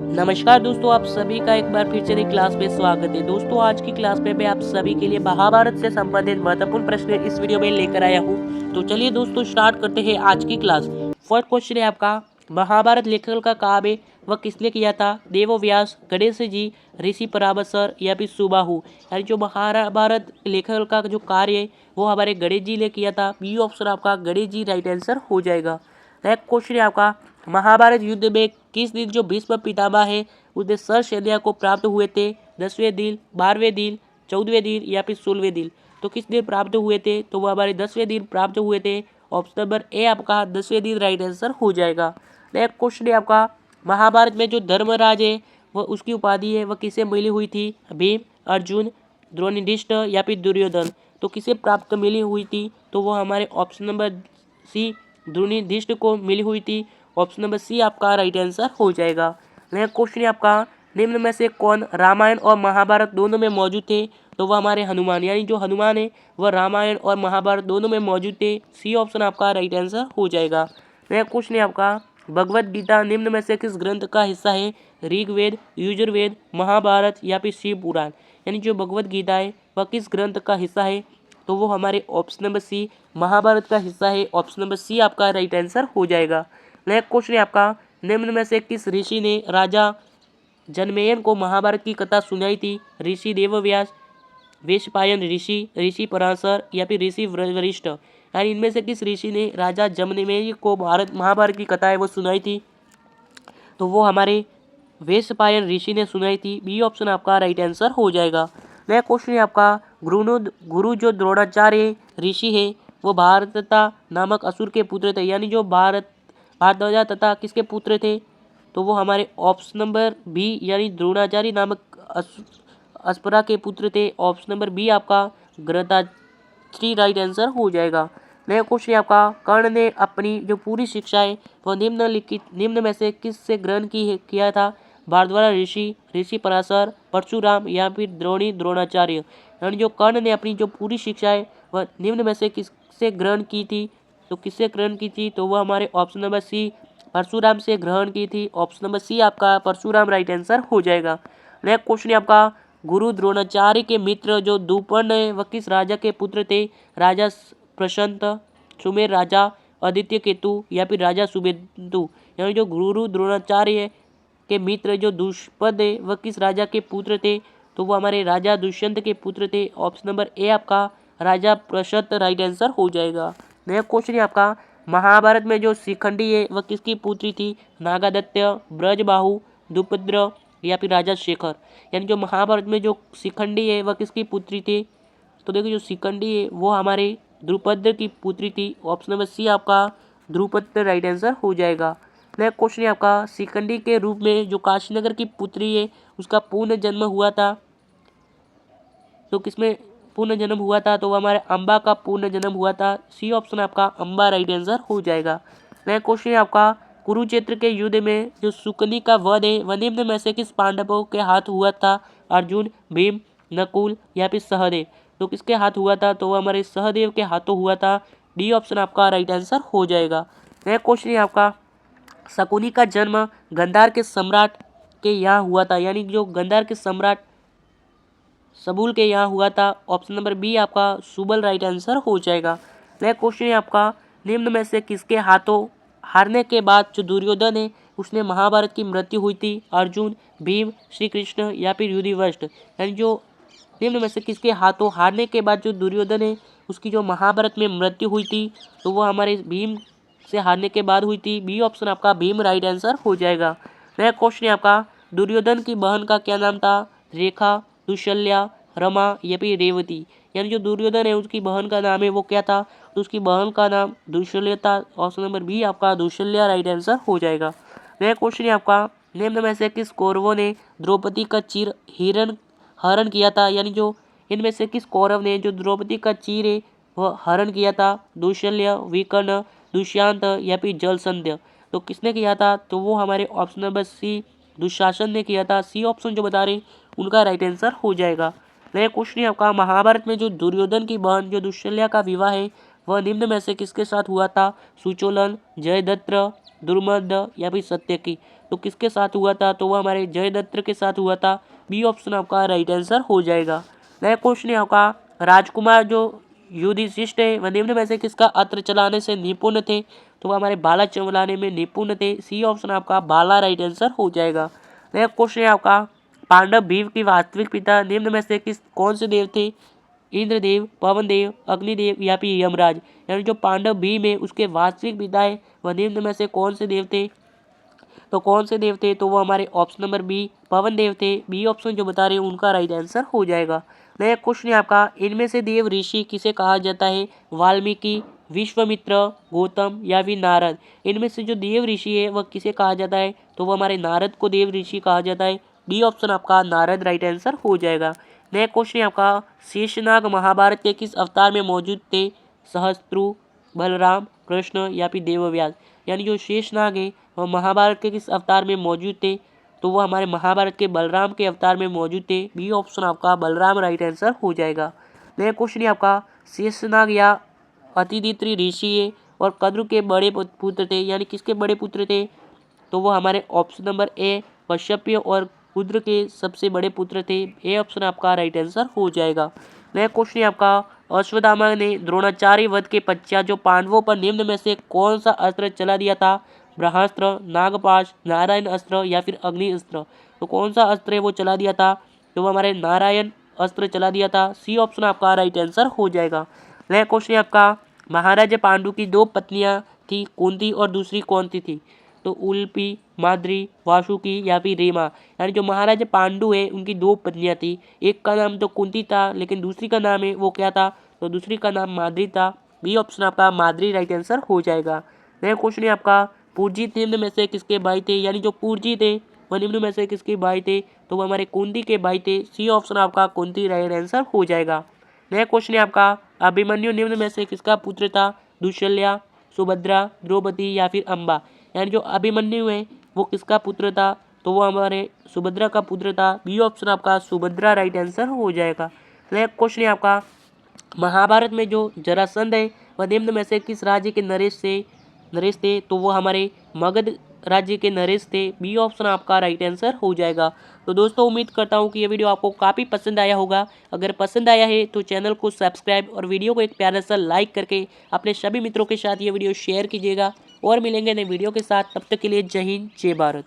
नमस्कार दोस्तों, आप सभी का एक बार फिर से नई क्लास में स्वागत है। दोस्तों, आज की क्लास में मैं आप सभी के लिए महाभारत से संबंधित महत्वपूर्ण प्रश्न इस वीडियो में लेकर आया हूँ। तो चलिए दोस्तों, स्टार्ट करते हैं आज की क्लास। फर्स्ट क्वेश्चन है आपका, महाभारत लेखन का काम है वह किसने किया था? देवव्यास, गणेश जी, ऋषि पराशर या फिर सुबाहु। यानी जो महाभारत लेखन का जो कार्य है वो हमारे गणेश जी ने किया था। बी ऑप्शन आपका गणेश जी राइट आंसर हो जाएगा। नेक्स्ट क्वेश्चन है आपका, महाभारत युद्ध में किस दिन जो भीष्म पितामह है उसने सर को प्राप्त हुए थे? 10वें दिन, 12वें दिन, 14वें दिन या फिर 16वें दिन। तो किस दिन प्राप्त हुए थे? तो वो हमारे 10वें दिन प्राप्त हुए थे। ऑप्शन नंबर ए आपका 10वें दिन राइट आंसर हो जाएगा। नेक्स्ट क्वेश्चन है आपका, महाभारत में जो धर्मराज है वह उसकी उपाधि है वह किसे मिली हुई थी? भीम, अर्जुन, द्रोणिधिष्ठ या फिर दुर्योधन। तो किसे प्राप्त मिली हुई थी? तो वो हमारे ऑप्शन नंबर सी द्रोणिधिष्ठ को मिली हुई थी। ऑप्शन नंबर सी आपका राइट आंसर हो जाएगा। नेक्स्ट क्वेश्चन है आपका, निम्न में से कौन रामायण और महाभारत दोनों में मौजूद थे? तो वह हमारे हनुमान, यानी जो हनुमान है वह रामायण और महाभारत दोनों में मौजूद थे। सी ऑप्शन आपका राइट आंसर हो जाएगा। नेक्स्ट क्वेश्चन है आपका, भगवत गीता निम्न में से किस ग्रंथ का हिस्सा है? ऋग्वेद, यजुर्वेद, महाभारत या फिर शिव पुराण। यानी जो भगवत गीता है वह किस ग्रंथ का हिस्सा है? तो वो हमारे ऑप्शन नंबर सी महाभारत का हिस्सा है। ऑप्शन नंबर सी आपका राइट आंसर हो जाएगा। नेक्स्ट क्वेश्चन है आपका, निम्न में से किस ऋषि ने राजा जनमेजय को महाभारत की कथा सुनाई थी? ऋषि देवव्यास, वेशपायन ऋषि, ऋषि पराशर या फिर ऋषि वशिष्ठ। यानी इनमें से किस ऋषि ने राजा जनमेजय को महाभारत की कथा है वो सुनाई थी? तो वो हमारे वेशपायन ऋषि ने सुनाई थी। बी ऑप्शन आपका राइट आंसर हो जाएगा। नेक्स्ट क्वेश्चन है आपका, गुरु जो द्रोणाचार्य ऋषि है वो भारतता नामक असुर के पुत्र थे। यानी जो भारद्वाज तथा किसके पुत्र थे? तो वो हमारे ऑप्शन नंबर बी यानी द्रोणाचार्य नामक अस्परा के पुत्र थे। ऑप्शन नंबर बी आपका घृताची राइट आंसर हो जाएगा। नेक्स्ट क्वेश्चन आपका, कर्ण ने अपनी जो पूरी शिक्षा है वह निम्न में से किस से ग्रहण किया था? भारद्वाज ऋषि, ऋषि पराशर, परशुराम या फिर द्रोणाचार्य। यानी जो कर्ण ने अपनी जो पूरी शिक्षा है वह निम्न में से किससे ग्रहण की थी? तो किससे ग्रहण की थी? तो वह हमारे ऑप्शन नंबर सी परशुराम से ग्रहण की थी। ऑप्शन नंबर सी आपका परशुराम राइट आंसर हो जाएगा। नेक्स्ट क्वेश्चन है आपका, गुरु द्रोणाचार्य के मित्र जो द्रुपद है वह किस राजा के पुत्र थे? राजा प्रशांत, सुमेर राजा, आदित्य केतु या फिर राजा सुबेदु। यानी जो गुरु द्रोणाचार्य के मित्र जो द्रुपद है वह किस राजा के पुत्र थे? तो वो हमारे राजा दुष्यंत के पुत्र थे। ऑप्शन नंबर ए आपका राजा प्रशांत राइट आंसर हो जाएगा। नेक्स्ट क्वेश्चन है आपका, महाभारत में जो शिखंडी है वह किसकी पुत्री थी? नागादत्य, ब्रजबाहु, द्रुपद या फिर राजा शेखर। यानी जो महाभारत में जो शिखंडी है वह किसकी पुत्री थी? तो देखो जो शिखंडी है वो हमारे द्रुपद की पुत्री थी। ऑप्शन नंबर सी आपका द्रुपद राइट आंसर हो जाएगा। नेक्स्ट क्वेश्चन है आपका, शिखंडी के रूप में जो काशीनगर की पुत्री है उसका पूर्ण जन्म हुआ था? तो किसमें पूर्ण जन्म हुआ था? तो वो हमारे अम्बा का पूर्ण जन्म हुआ था। सी ऑप्शन आपका अम्बा राइट आंसर हो जाएगा। नेक्स्ट क्वेश्चन है आपका, कुरुक्षेत्र के युद्ध में जो सुकनी का वध है वह निम्न में से किस पांडवों के हाथ हुआ था? अर्जुन, भीम, नकुल या फिर सहदेव। तो किसके हाथ हुआ था? तो वो हमारे सहदेव के हाथों हुआ था। डी ऑप्शन आपका राइट आंसर हो जाएगा। नेक्स्ट क्वेश्चन है आपका, शकुनी का जन्म गंधार के सम्राट के यहाँ हुआ था। यानी जो गंधार के सम्राट सबूल के यहाँ हुआ था। ऑप्शन नंबर बी आपका सुबल राइट आंसर हो जाएगा। नेक्स्ट क्वेश्चन है आपका, निम्न में से किसके हाथों हारने के बाद जो दुर्योधन है उसने महाभारत की मृत्यु हुई थी? अर्जुन, भीम, श्री कृष्ण या फिर युधिष्ठिर। यानी जो निम्न में से किसके हाथों हारने के बाद जो दुर्योधन है उसकी जो महाभारत में मृत्यु हुई थी? तो वो हमारे भीम से हारने के बाद हुई थी। बी ऑप्शन आपका भीम राइट आंसर हो जाएगा। नेक्स्ट क्वेश्चन है आपका, दुर्योधन की बहन का क्या नाम था? रेखा, दुशल्या, रमा या फिर रेवती। यानी जो दुर्योधन है उसकी बहन का नाम है वो क्या था? तो उसकी बहन का नाम दुशल्या था। ऑप्शन नंबर बी आपका दुशल्या राइट आंसर हो जाएगा। नेक्स्ट क्वेश्चन है आपका, निम्न में से किस कौरवों ने द्रौपदी का चीर हरण किया था? यानी जो इनमें से किस कौरव ने जो द्रौपदी का चीर है वह हरण किया था? दुशल्य, विकर्ण, दुष्यंत या फिर जलसंध्य। तो किसने किया था? तो वो हमारे ऑप्शन नंबर सी दुशासन ने किया था। सी ऑप्शन जो बता रहे उनका राइट आंसर हो जाएगा। नेक्स्ट क्वेश्चन है आपका, महाभारत में जो दुर्योधन की बहन जो दुश्शल्या का विवाह है वह निम्न में से किसके साथ हुआ था? सुचोलन, जयद्रथ, दुर्मद या फिर सत्यकी। तो किसके साथ हुआ था, तो वो हमारे जयद्रथ के साथ हुआ था। बी ऑप्शन आपका राइट आंसर हो जाएगा। नेक्स्ट क्वेश्चन है आपका, राजकुमार जो युधिष्ठिर है वह निम्न में से किसका अस्त्र चलाने से निपुण थे, तो वो हमारे भाला चलाने में निपुण थे। सी ऑप्शन आपका भाला राइट आंसर हो जाएगा। नेक्स्ट क्वेश्चन है आपका, पांडव भीम की वास्तविक पिता निम्न में से कौन से देव थे, इंद्रदेव, पवनदेव, अग्निदेव या फिर यमराज। यानी जो पांडव भीम है उसके वास्तविक पिता है वह निम्न में से कौन से देव थे, तो कौन से देव थे, तो वो हमारे option number B Pawan Dev थे। बी ऑप्शन जो बता रहे हैं उनका राइट आंसर हो जाएगा। नेक्स्ट क्वेश्चन है आपका, इनमें से देव ऋषि किसे कहा जाता है, वाल्मीकि, विश्वामित्र, गौतम या फिर नारद। इनमें से जो देव ऋषि है वह किसे कहा जाता है, तो वो हमारे नारद को देव ऋषि कहा जाता है। डी ऑप्शन आपका नारद राइट आंसर हो जाएगा। नेक्स्ट क्वेश्चन है आपका, शेषनाग महाभारत के किस अवतार में मौजूद थे, सहस्त्रु, बलराम, कृष्ण या फिर देवव्यास। यानी जो शेषनाग है वह महाभारत के किस अवतार में मौजूद थे, तो वो हमारे महाभारत के बलराम के अवतार में मौजूद थे। बी ऑप्शन आपका बलराम राइट आंसर हो जाएगा। नेक्स्ट क्वेश्चन है आपका, शेषनाग या अतिदित्री ऋषि है और कद्रु के बड़े पुत्र थे, यानी किसके बड़े पुत्र थे, तो वो हमारे ऑप्शन नंबर ए कश्यप और रुद्र के सबसे बड़े पुत्र थे। ए ऑप्शन आपका राइट आंसर हो जाएगा। नेक्स्ट क्वेश्चन है आपका, अश्वत्थामा ने द्रोणाचार्य वध के पश्चात जो पांडवों पर निम्न में से कौन सा अस्त्र चला दिया था, ब्रह्मास्त्र, नागपाश, नारायण अस्त्र या फिर अग्नि अस्त्र। तो कौन सा अस्त्र है वो चला दिया था, तो वो हमारे नारायण अस्त्र चला दिया था। सी ऑप्शन आपका राइट आंसर हो जाएगा। नेक्स्ट क्वेश्चन है आपका, महाराजा पांडु की दो पत्नियां थी, कुंती और दूसरी कौन सी थी, तो उल्पी, माद्री, वासुकी या फिर रेमा। यानी जो महाराजा पांडु है उनकी दो पत्नियां थी, एक का नाम तो कुंती था लेकिन दूसरी का नाम है वो क्या था, तो दूसरी का नाम माद्री था। बी ऑप्शन आपका माद्री राइट आंसर हो जाएगा। नेक्स्ट क्वेश्चन है आपका, पुरजीत निम्न में से किसके भाई थे, यानी जो पुरजीत थे वह निम्न में से किसके भाई थे, तो वो हमारे कुंती के भाई थे। सी ऑप्शन आपका कुंती राइट आंसर हो जाएगा। नेक्स्ट क्वेश्चन है आपका, अभिमन्यु निम्न में से किसका पुत्र था, दुश्यल्या, सुभद्रा, द्रौपदी या फिर अम्बा। यानी जो अभिमन्यु है वो किसका पुत्र था, तो वो हमारे सुभद्रा का पुत्र था। बी ऑप्शन आपका सुभद्रा राइट आंसर हो जाएगा। नेक्स्ट क्वेश्चन है आपका, महाभारत में जो जरासंध है वह निम्न में से किस राज्य के नरेश थे, तो वो हमारे मगध राज्य के नरेश थे। बी ऑप्शन आपका राइट आंसर हो जाएगा। तो दोस्तों उम्मीद करता हूँ कि ये वीडियो आपको काफ़ी पसंद आया होगा। अगर पसंद आया है तो चैनल को सब्सक्राइब और वीडियो को एक प्यारा सा लाइक करके अपने सभी मित्रों के साथ ये वीडियो शेयर कीजिएगा। और मिलेंगे नए वीडियो के साथ, तब तक के लिए जय हिंद जय भारत।